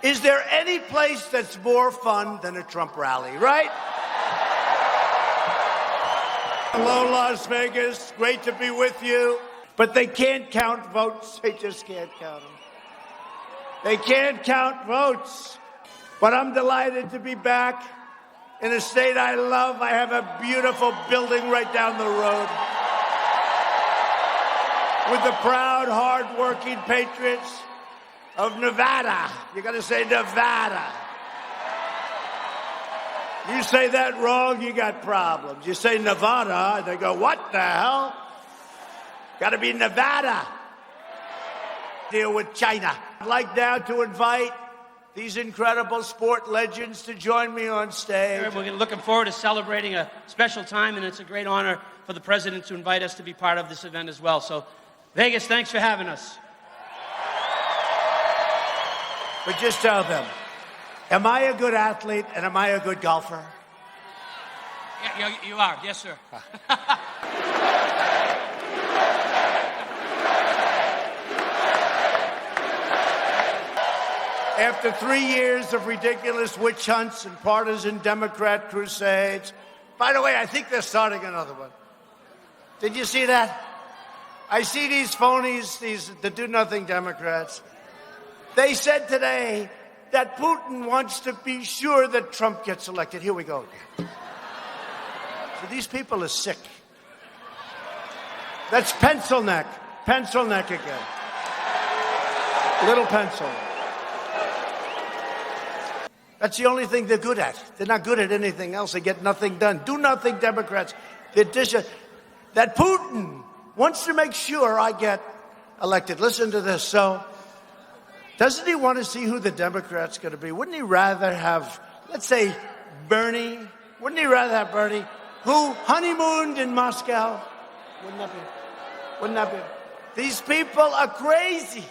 Is there any place that's more fun than a Trump rally, right? Hello, Las Vegas. Great to be with you. But they can't count votes. They just can't count them. They can't count votes. But I'm delighted to be back in a state I love. I have a beautiful building right down the road with the proud, hard-working patriots of Nevada. You got to say Nevada. You say that wrong, you got problems. You say Nevada, they go, what the hell? Got to be Nevada. Deal with China. I'd like now to invite these incredible sport legends to join me on stage. We're looking forward to celebrating a special time, and it's a great honor for the president to invite us to be part of this event as well. So, Vegas, thanks for having us. But just tell them, am I a good athlete and am I a good golfer? Yeah, you are. Yes, sir. After 3 years of ridiculous witch hunts and partisan Democrat crusades, by the way, I think they're starting another one. Did you see that? I see these phonies, these the do-nothing Democrats. They said today that Putin wants to be sure that Trump gets elected. Here we go again. So these people are sick. That's pencil neck again. Little pencil. That's the only thing they're good at. They're not good at anything else. They get nothing done. Do nothing Democrats. That Putin wants to make sure I get elected. Listen to this. So, doesn't he want to see who the Democrat's going to be? Wouldn't he rather have, let's say, Bernie? Wouldn't he rather have Bernie, who honeymooned in Moscow? Wouldn't that be? These people are crazy.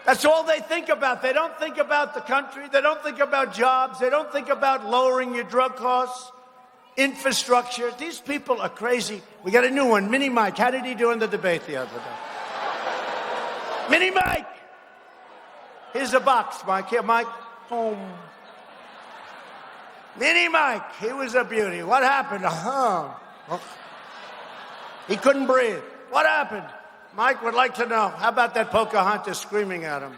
That's all they think about. They don't think about the country. They don't think about jobs. They don't think about lowering your drug costs, infrastructure. These people are crazy. We got a new one, Mini Mike. How did he do in the debate the other day? Mini Mike! Here's a box, Mike. Here, Mike. Boom. Mini Mike. He was a beauty. What happened? He couldn't breathe. What happened? Mike would like to know. How about that Pocahontas screaming at him?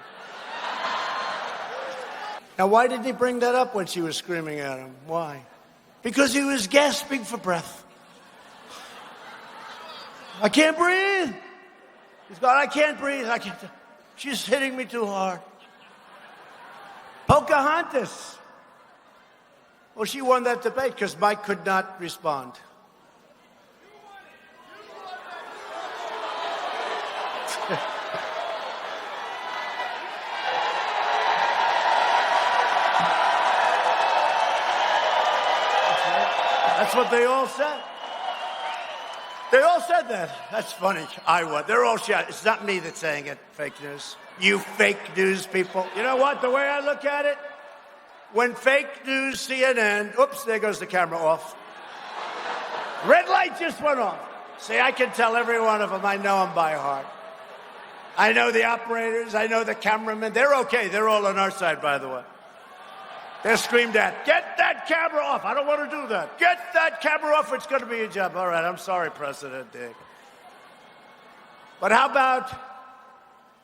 Now, why didn't he bring that up when she was screaming at him? Why? Because he was gasping for breath. I can't breathe. He's going, I can't breathe. She's hitting me too hard. Pocahontas. Well, she won that debate because Mike could not respond. That's what they all said. They all said that. That's funny. They're all shot. It's not me that's saying it. Fake news. You fake news people. You know what? The way I look at it, when fake news CNN, oops, there goes the camera off. Red light just went off. See, I can tell every one of them. I know them by heart. I know the operators. I know the cameramen. They're okay. They're all on our side, by the way. They're screamed at. Get that camera off. I don't want to do that. Get that camera off. It's going to be a job. All right. I'm sorry, President Dick. But how about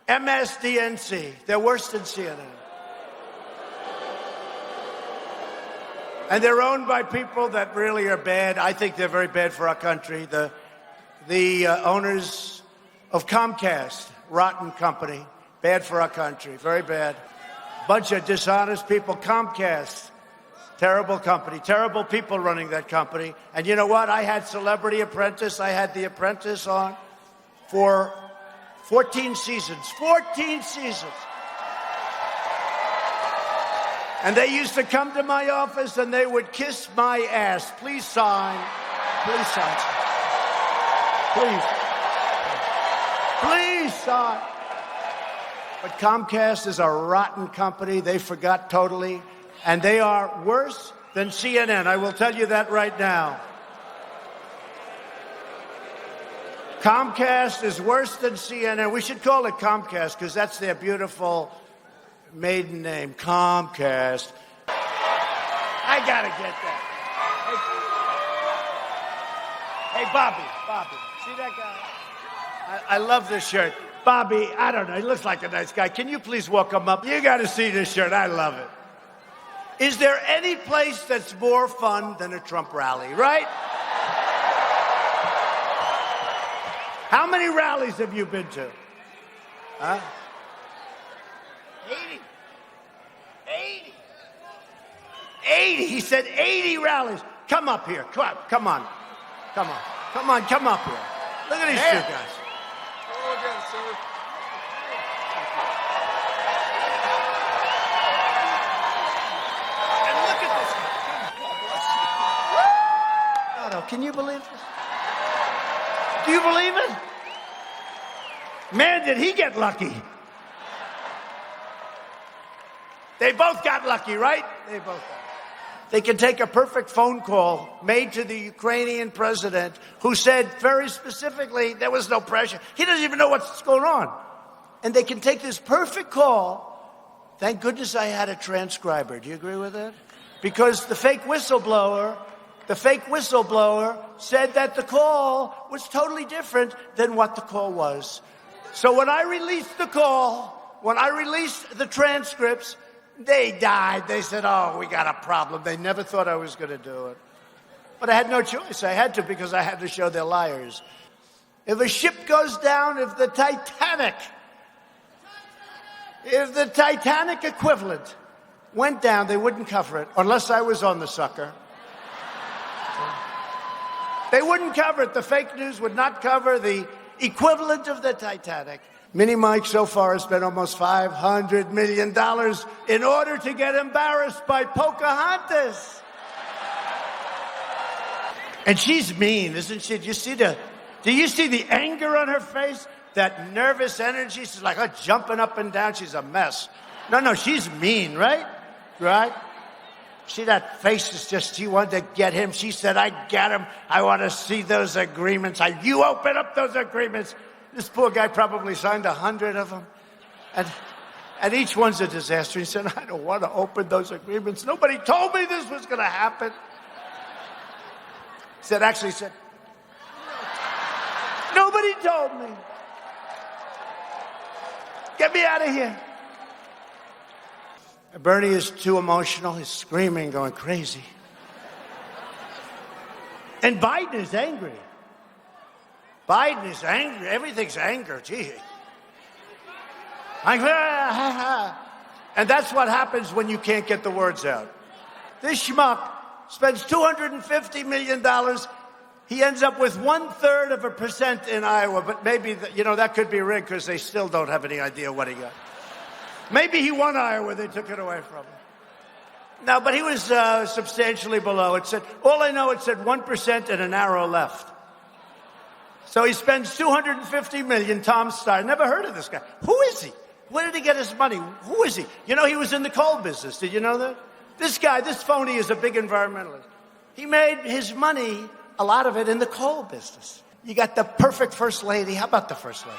MSDNC? They're worse than CNN. And they're owned by people that really are bad. I think they're very bad for our country. The owners of Comcast, rotten company, bad for our country, very bad. Bunch of dishonest people. Comcast, terrible company, terrible people running that company. And you know what? I had Celebrity Apprentice. I had The Apprentice on for 14 seasons. 14 seasons. And they used to come to my office and they would kiss my ass. Please sign. Please sign. Please. Please sign. But Comcast is a rotten company. They forgot totally. And they are worse than CNN. I will tell you that right now. Comcast is worse than CNN. We should call it Comcast because that's their beautiful Maiden name, Comcast. I gotta get that. Hey, Bobby, see that guy? I love this shirt. Bobby, I don't know, he looks like a nice guy. Can you please walk him up? You gotta see this shirt, I love it. Is there any place that's more fun than a Trump rally, right? How many rallies have you been to? Huh? 80. 80. He said 80 rallies. Come up here. Come on. Come up here. Look at these two guys. Oh, again, sir. And look at this. No, can you believe this? Do you believe it? Man, did he get lucky. They both got lucky, right? They both got. They can take a perfect phone call made to the Ukrainian president who said very specifically there was no pressure. He doesn't even know what's going on. And they can take this perfect call. Thank goodness I had a transcriber. Do you agree with that? Because the fake whistleblower said that the call was totally different than what the call was. So when I released the call, when I released the transcripts, they died. They said, oh, we got a problem. They never thought I was going to do it. But I had no choice. I had to because I had to show they're liars. If a ship goes down, if the Titanic equivalent went down, they wouldn't cover it unless I was on the sucker. They wouldn't cover it. The fake news would not cover the equivalent of the Titanic. Mini Mike so far has spent almost $500 million in order to get embarrassed by Pocahontas. And she's mean, isn't she? Do you see the anger on her face? That nervous energy? She's like, oh, jumping up and down. She's a mess. No, she's mean, right? Right? See, that face is just, she wanted to get him. She said, I got him. I want to see those agreements. You open up those agreements. This poor guy probably signed 100 of them. And each one's a disaster. He said, I don't want to open those agreements. Nobody told me this was going to happen. He said, nobody told me. Get me out of here. Bernie is too emotional. He's screaming, going crazy. And Biden is angry. Everything's anger. Gee. And that's what happens when you can't get the words out. This schmuck spends $250 million. He ends up with 0.33% in Iowa, but maybe, that could be rigged because they still don't have any idea what he got. Maybe he won Iowa. They took it away from him. No, but he was substantially below. It said 1% and an arrow left. So he spends $250 million. Tom Steyer. Never heard of this guy. Who is he? Where did he get his money? Who is he? He was in the coal business. Did you know that? This guy, this phony, is a big environmentalist. He made his money, a lot of it, in the coal business. You got the perfect first lady. How about the first lady?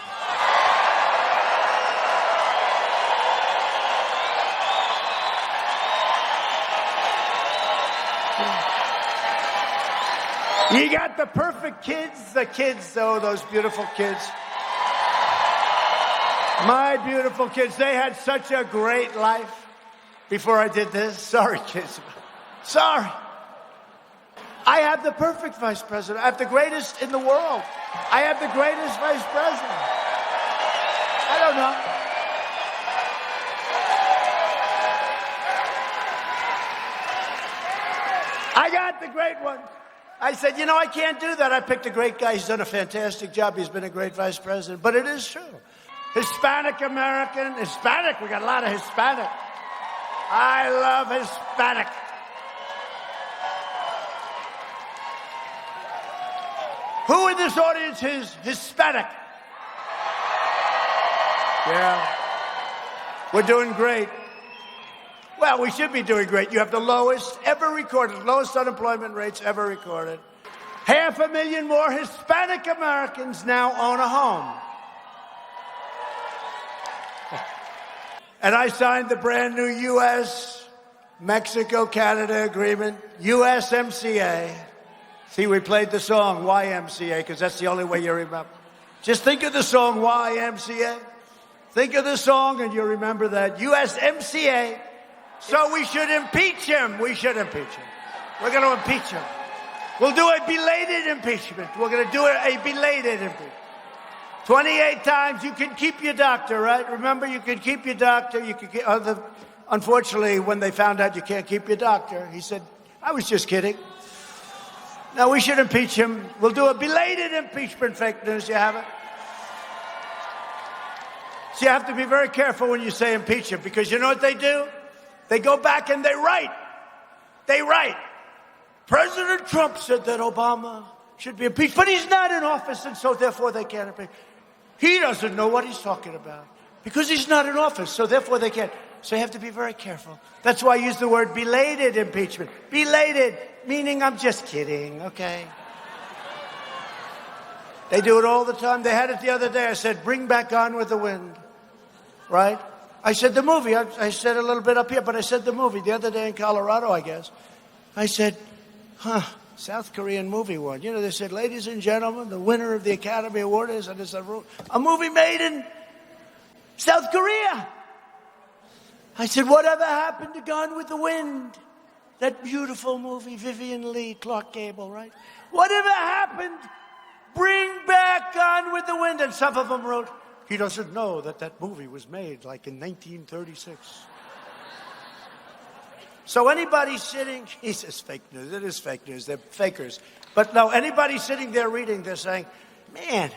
You got the perfect kids, those beautiful kids. My beautiful kids, they had such a great life before I did this. Sorry, kids. Sorry. I have the perfect vice president. I have the greatest in the world. I have the greatest vice president. I don't know. I got the great one. I said, I can't do that. I picked a great guy. He's done a fantastic job. He's been a great vice president. But it is true. Hispanic, we got a lot of Hispanic. I love Hispanic. Who in this audience is Hispanic? Yeah. We're doing great. Well, we should be doing great. You have the lowest unemployment rates ever recorded. 500,000 more Hispanic Americans now own a home. And I signed the brand new U.S. Mexico-Canada agreement, USMCA. See, we played the song YMCA because that's the only way you remember. Just think of the song YMCA. Think of the song and you remember that. USMCA. So we should impeach him. We should impeach him. We're going to impeach him. We'll do a belated impeachment. We're going to do a belated impeachment. 28 times. You can keep your doctor, right? Remember, you can keep your doctor. You can keep, unfortunately, when they found out you can't keep your doctor, he said, I was just kidding. Now, we should impeach him. We'll do a belated impeachment. Fake news. You have it? So you have to be very careful when you say impeach him, because you know what they do? They go back and they write. They write. President Trump said that Obama should be impeached, but he's not in office, and so therefore they can't impeach. He doesn't know what he's talking about because he's not in office, so therefore they can't. So you have to be very careful. That's why I use the word belated impeachment. Belated, meaning I'm just kidding, okay? They do it all the time. They had it the other day. I said, bring back Gone with the Wind, right? I said the movie. I said a little bit up here, but I said the movie the other day in Colorado, I guess. I said, South Korean movie won. You know, they said, ladies and gentlemen, the winner of the Academy Award is, and it's a movie made in South Korea. I said, whatever happened to Gone with the Wind? That beautiful movie, Vivian Lee, Clark Gable, right? Whatever happened? Bring back Gone with the Wind. And some of them wrote, he doesn't know that that movie was made like in 1936. So anybody sitting, he says fake news. It is fake news. They're fakers. But no, anybody sitting there reading this saying, man,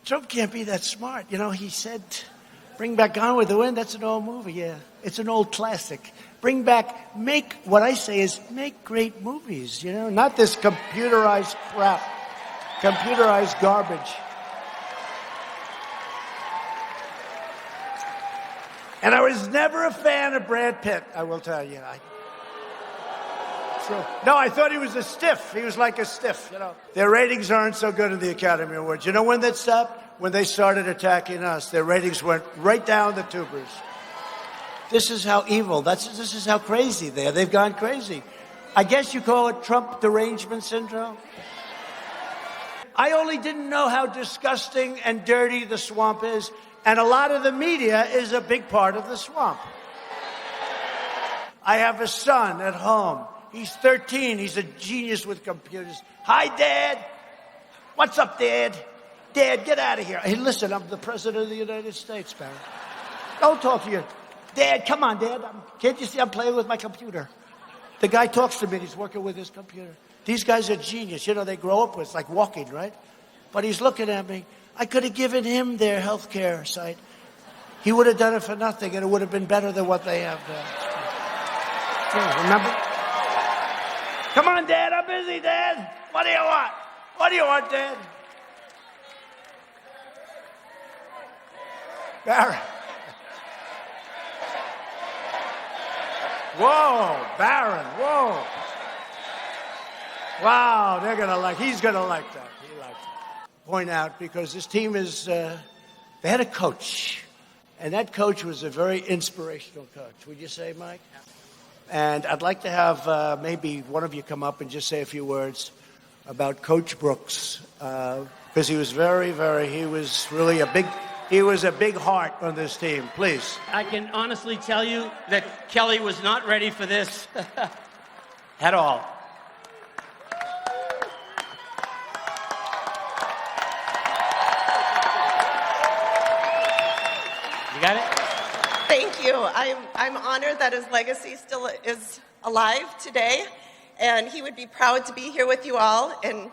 Trump can't be that smart. You know, he said, bring back Gone with the Wind. That's an old movie, yeah. It's an old classic. Bring back, what I say is make great movies, you know, not this computerized crap, computerized garbage. And I was never a fan of Brad Pitt, I will tell you. No, I thought he was a stiff. He was like a stiff, you know. Their ratings aren't so good in the Academy Awards. You know when that stopped? When they started attacking us. Their ratings went right down the tubers. This is how evil, this is how crazy they are. They've gone crazy. I guess you call it Trump derangement syndrome. I only didn't know how disgusting and dirty the swamp is. And a lot of the media is a big part of the swamp. I have a son at home. He's 13. He's a genius with computers. Hi, Dad. What's up, Dad? Dad, get out of here. Hey, listen, I'm the President of the United States, man. Don't talk to you. Dad, come on, Dad. Can't you see I'm playing with my computer? The guy talks to me and he's working with his computer. These guys are genius. You know, they grow up with, it's like walking, right? But he's looking at me. I could have given him their health care site. He would have done it for nothing, and it would have been better than what they have done. Yeah, remember? Come on, Dad. I'm busy, Dad. What do you want? What do you want, Dad? Barron. Whoa, Barron. Whoa. Wow, he's going to like that. He likes it. Point out because this team is, they had a coach, and that coach was a very inspirational coach. Would you say, Mike? Yeah. And I'd like to have maybe one of you come up and just say a few words about Coach Brooks, because he was he was really a big heart on this team. Please. I can honestly tell you that Kelly was not ready for this at all. You got it? Thank you. I'm honored that his legacy still is alive today, and he would be proud to be here with you all. In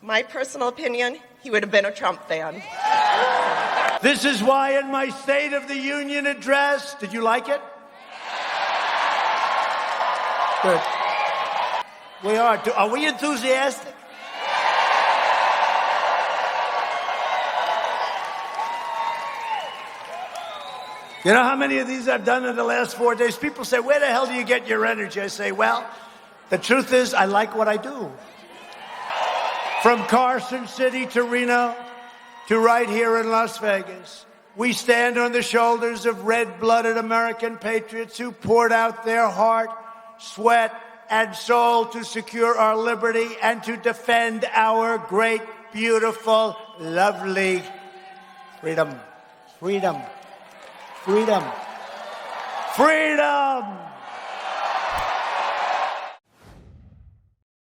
my personal opinion, he would have been a Trump fan. This is why in my State of the Union address, did you like it? Good. We are. Are we enthusiastic? You know how many of these I've done in the last 4 days? People say, where the hell do you get your energy? I say, well, the truth is I like what I do. From Carson City to Reno to right here in Las Vegas. We stand on the shoulders of red-blooded American patriots who poured out their heart, sweat, and soul to secure our liberty and to defend our great, beautiful, lovely freedom. Freedom. Freedom. Freedom.